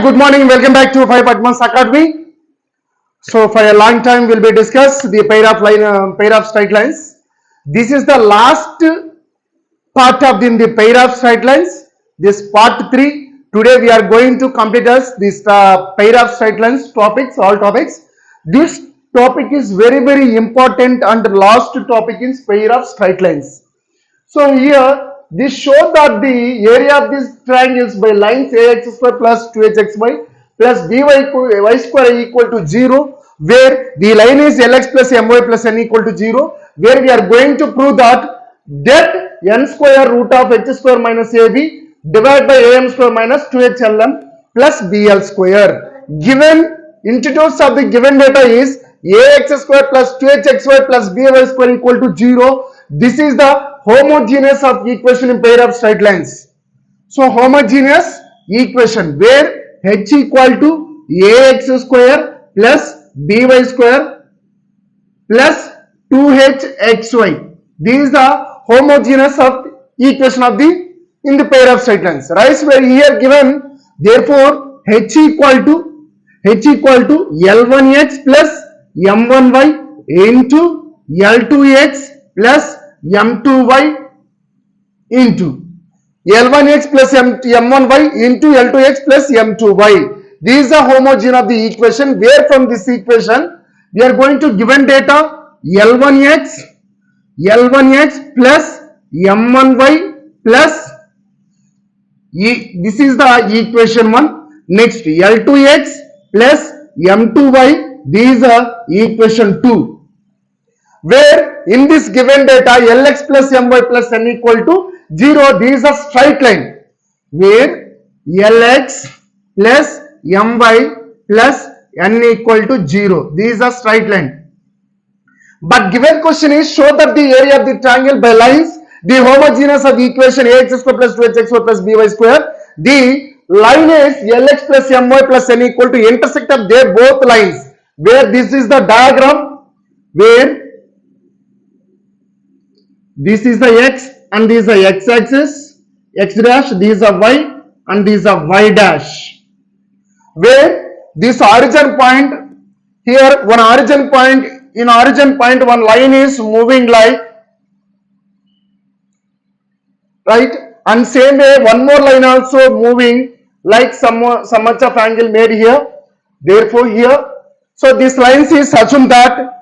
good morning. Welcome back to Five Advanced Academy. So, for a long time, we'll be discuss the pair of straight lines. This is the last part of the pair of straight lines. This part 3. Today, we are going to complete us this pair of straight lines topics, all topics. This topic is very important and last topic is pair of straight lines. So here, this shows that the area of these triangles by lines ax square plus 2hxy plus by square equal to 0, where the line is lx plus my plus n equal to 0, where we are going to prove that n square root of h square minus ab divided by am square minus 2hlm plus bl square. Given integers of the given data is ax square plus 2hxy plus by square equal to 0. This is the homogeneous of equation in pair of straight lines. So homogeneous equation where h equal to ax square plus by square plus 2hxy. This is the homogeneous of equation of the in the pair of straight lines. Right? Where here given, therefore h equal to L1x plus M1y into L2x plus M2y into L1x plus M1y into L2x plus M2y. This is the homogeneous of the equation, where from this equation we are going to given data L1x plus M1y plus this is the equation 1. Next L2x plus M2y, this is the equation 2. Where in this given data lx plus my plus n equal to 0, this is a straight line where lx plus my plus n equal to 0. This is a straight line. But given question is show that the area of the triangle by lines, the homogeneous of the equation ax square plus 2hx plus by square. The line is lx plus my plus n equal to intersect of their both lines, where this is the diagram where this is the x and this is the x-axis, x dash, this is a y and this is a y dash. Where this origin point, here one origin point, in origin point one line is moving like, right, and same way one more line also moving like some much of angle made here. Therefore here, so this lines is assumed that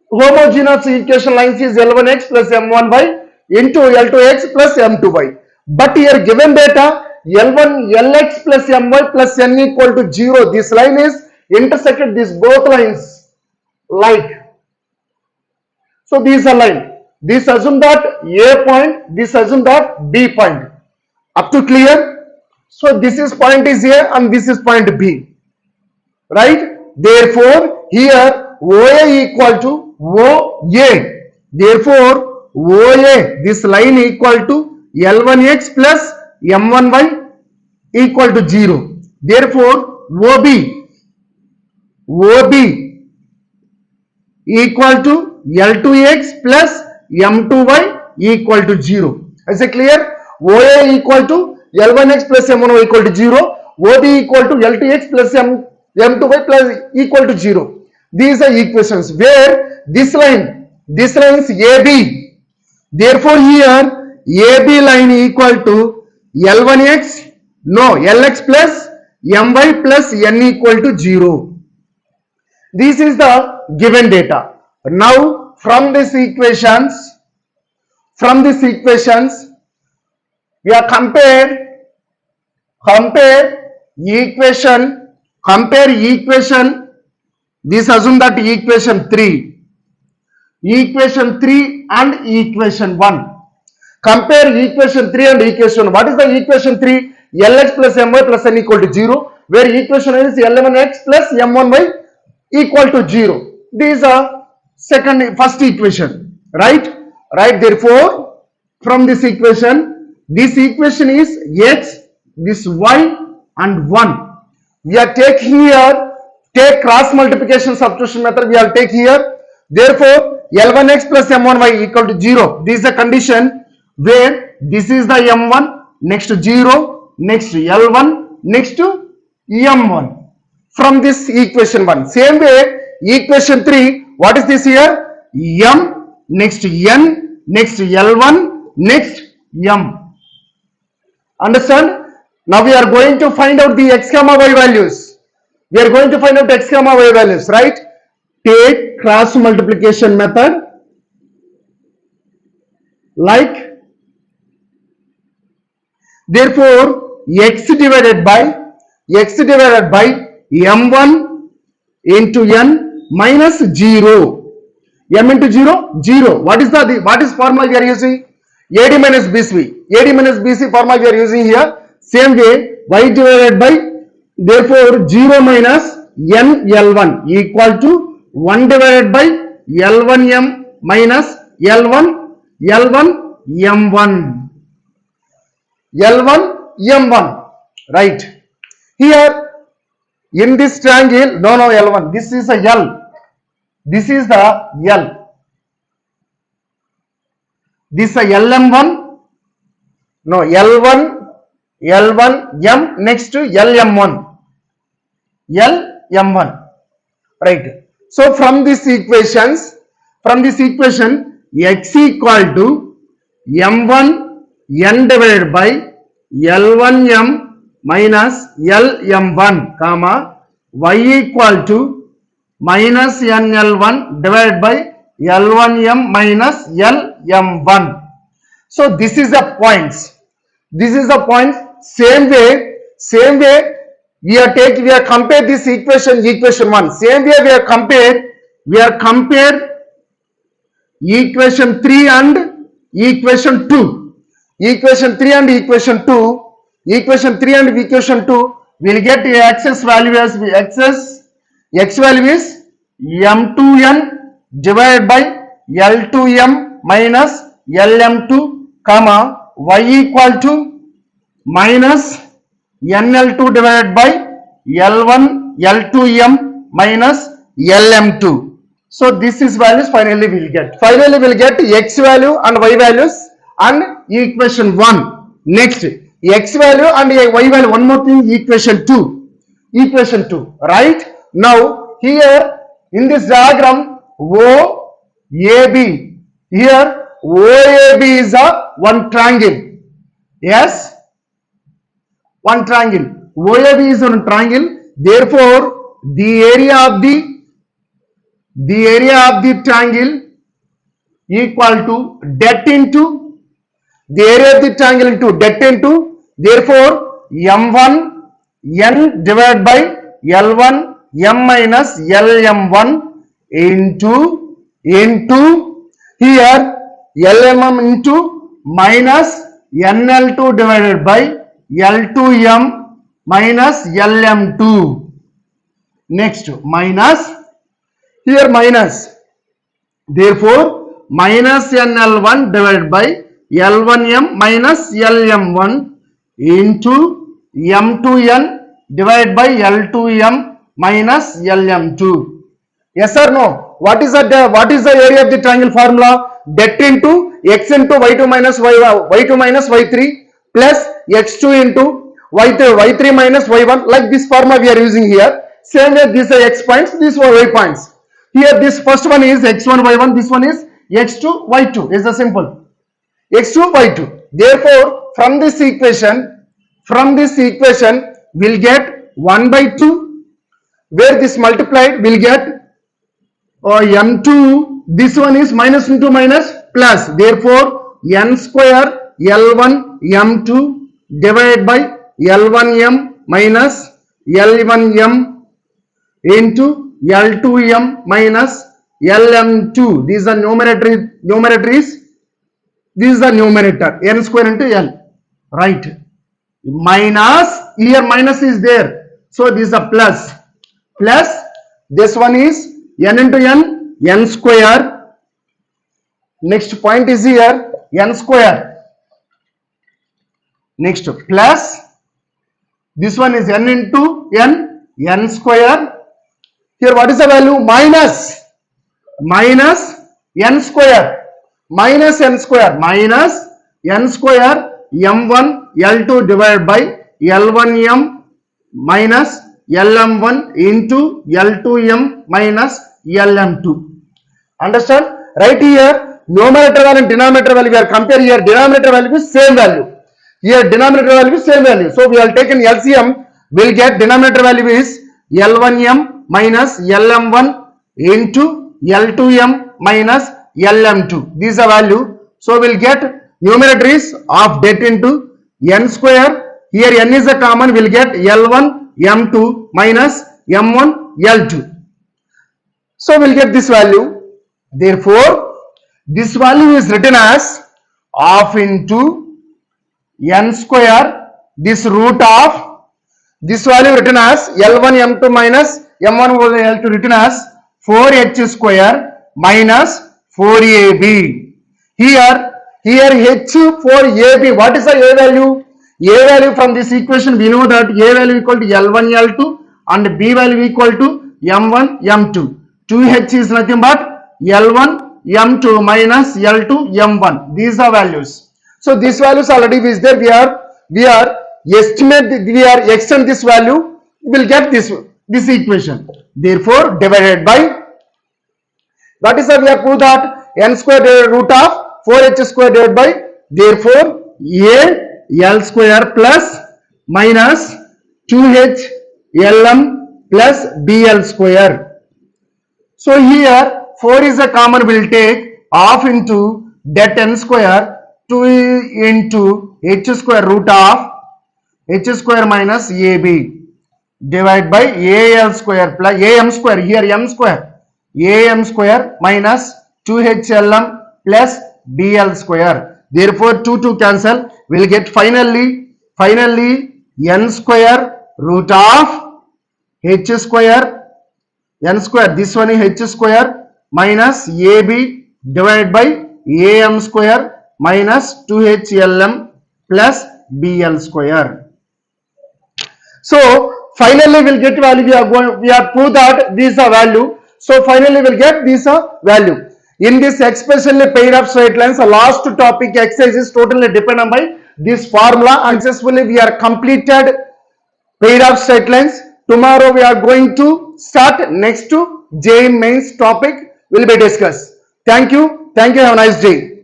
homogeneous equation lines is L1x plus M1y into L2x plus M2y. But here given data Lx plus My plus n equal to 0. This line is intersected these both lines like. So this is a line. This assume that A point, this assume that B point. Up to clear? So this is point is A and this is point B. Right? Therefore here OA equal to OA. Therefore, OA, this line equal to L1x plus M1y equal to 0. Therefore, OB equal to L2x plus M2y equal to 0. Is it clear? OA equal to L1x plus M1y equal to 0. OB equal to L2x plus M2y plus equal to 0. These are equations where this line is AB. Therefore here AB line equal to L1x, no, Lx plus My plus n equal to 0. This is the given data. Now from these equations we are compare equation. This assume that equation 3 and equation 1. Compare equation 3 and equation 1. What is the equation 3? Lx plus My plus n equal to 0. Where equation is L1x plus M1y equal to 0. This is a first equation. Right? Therefore, from this equation is x, this y and 1. We are take cross multiplication substitution method, we will take here. Therefore L1x plus M1y equal to 0. This is the condition where this is the M1, next 0, next L1, next m1 from this equation 1. Same way, equation 3, what is this here? M, next n, next L1, next m. Understand? Now we are going to find out the x comma y values. We are going to find out x comma y values, right? Take cross multiplication method, like, therefore x divided by m1 into n minus 0. M into 0, 0. What is formula we are using? AD minus BC formula we are using here. Same way, y divided by, therefore 0 minus n L1 equal to 1 divided by L1m minus L1 m1. L1 m1, right? Here in this triangle, no L1, this is a L, this is the L, this is a LM1, no L1 m, next to LM1, right? So from this equation x equal to m1 n divided by L1m minus Lm1, comma, y equal to minus nL1 divided by L1m minus Lm1. So this is the points. Same way we are compared this equation 1. Same way we are compared equation 3 and equation 2. Equation 3 and equation 2 will get x value as x value is m2n divided by L2m minus Lm2, comma, y equal to minus nL2 divided by L2m minus Lm2. So this is values finally we'll get x value and y values and equation 1. Next, x value and y value, one more thing, equation 2, right? Now here in this diagram, OAB, here OAB is a one triangle. Yes, one triangle. OAB is one triangle. Therefore, the area of the triangle equal to det into the area of the triangle into det into, therefore m1 n divided by L1 m minus Lm1 into here Lm into minus nL2 divided by L2m minus Lm2. Next, minus, here minus, therefore minus nL1 divided by L1m minus Lm1 into m2n divided by L2m minus Lm2. Yes or no? What is the area of the triangle formula? Det into x into y2 minus y2 minus y3 plus x2 into y3 minus y1. Like this formula we are using here. Same way, these are x points, these are y points. Here this first one is x1 y1, this one is x2 y2. Is the simple x2 y2. Therefore, from this equation we'll get 1 by 2, where this multiplied will get m2, this one is minus into minus plus, therefore n square L1 m2 divided by L1m minus L1m into L2m minus Lm2. These are numeratories. This is the numerator, n square into L, right? Minus, here minus is there, so this is a plus. This one is n into n square. Next point is here n square. Next plus, this one is n into n square. Here what is the value? Minus n square minus n square m1 L2 divided by L1m minus LM1 into L2M minus LM2. Understand? Right here, numerator value and denominator value we are comparing here. Denominator value is same value. Here denominator value is same value. So we have taken LCM. We'll get denominator value is L1M minus LM1 into L2M minus LM2. This is a value. So we'll get numerator is of det into n square. Here n is a common. We'll get L1 M2 minus M1 L2. So we'll get this value. Therefore, this value is written as half into n square, this root of this value written as L1 M2 minus M1 L2 written as 4h square minus 4ab. Here h for ab. What is the a value? A value from this equation we know that a value equal to L1 L2 and b value equal to M1 M2. 2h is nothing but L1 M2 minus L2 M1. These are values. So these values already is there. We are extend this value. We will get this equation. Therefore, divided by, that is why we have proved that n square root of 4h square divided by, therefore a L square plus minus 2h Lm plus bl square. So here 4 is a common, will take half into det n square 2 into h square root of h square minus ab divided by al square plus am square, here m square, am square minus 2hlm plus bl square. Therefore 2 cancel. We'll get finally n square root of h square n square, this one is h square minus ab divided by am square minus 2hlm plus bl square. So finally we'll get value. We have proved that this is a value. So finally we'll get this value. In this especially pair of straight lines, the last topic exercise is totally dependent by this formula. And successfully we are completed pair of straight lines. Tomorrow we are going to start next to JEE mains topic will be discussed. Thank you. Have a nice day.